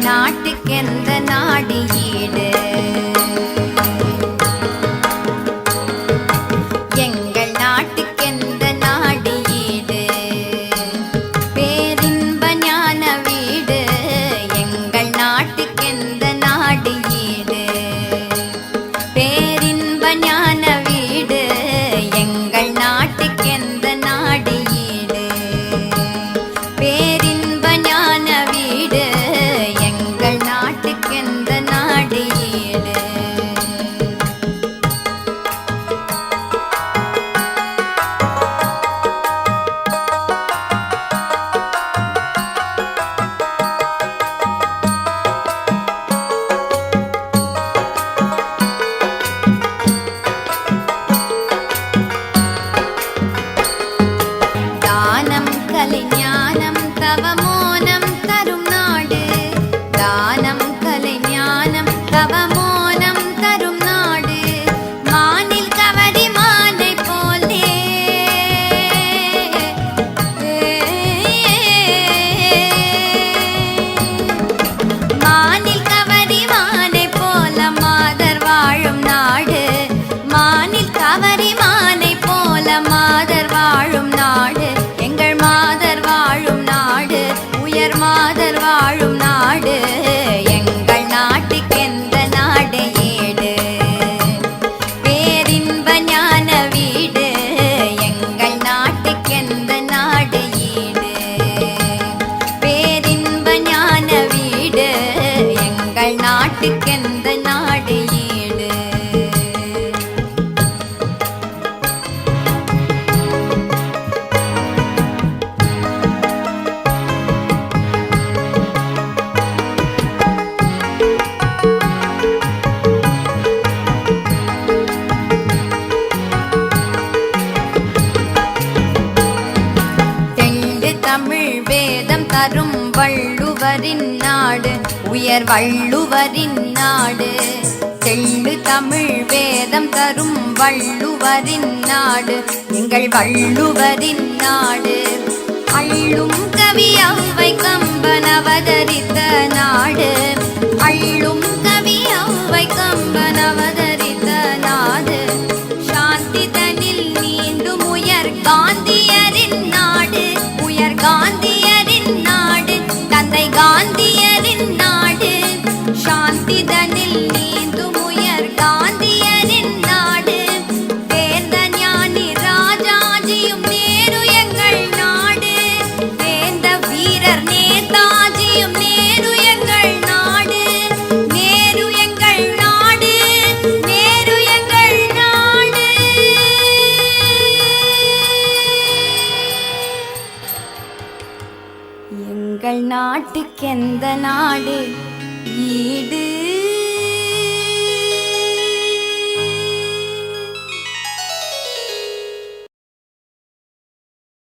நாட்டுக்கெந்த நாடு ஈடு? எங்கள் நாட்டுக்கெந்த நாடு ஈடு? பேரின்ப ஞான வீடு எங்கள் நாட்டுக்கெந்த நாடு ஈடு? பேரின்ப ஞான வீடு எங்கள் நாட்டுக்கெந்த நாடு ஈடு? பேரின்ப ஞான வீடு எங்கள் நாட்டுக்கெந்த நாடு ஈடு? தானம் கலை ஞானம் தவமோனம் தரும் நாடு. தானம் கலை ஞானம் தவமோனம் தரும் நாடு. மானில் கவரி மானை போலே மானில் கவரி மானை போல மாதர் வாழும் நாடு. மானில் கவரி மானை போல மாதர் வாழும் நாடு எங்கள் மாதர் வாழும் நாடு. உயர் மாதர் வாழும் நாடு எங்கள் நாட்டுக்கெந்த நாடு ஈடு? பேரின்ப ஞான வீடு எங்கள் நாட்டுக்கெந்த நாடு ஈடு? பேரின்ப ஞான வீடு எங்கள் நாட்டுக்கெந்த நாடு ஈடு? தெள்ளு தமிழ் வேதம் தரும் வள்ளுவரின் நாடு. உயர் வள்ளுவரின் நாடு. தெள்ளு தமிழ் வேதம் தரும் வள்ளுவரின் நாடு எங்கள் வள்ளுவரின் நாடு. அள்ளும் கவி ஔவை கம்பன் அவதரித்த நாடு. அள்ளும் கவி ஔவை கம்பன் அவதரித்த நாடு. சாந்தி தனில் நீண்டும் உயர் காந்தியரின் நாடு. உயர் காந்தியரின் நாடு தந்தை காந்தியரின் நாடு. சாந்தி தனில் நீண்டும் உயர் காந்தியரின் நாடு. வேந்த ஞானி ராஜாஜியும் நேரு எங்கள் நாடு. வேந்த வீரர் நேதாஜியும் நேரு எங்கள் நாடு. நேரு எங்கள் நாடு. நேரு எங்கள் நாடு. எங்கள் நாட்டுக்கெந்த நாடு ஈடு?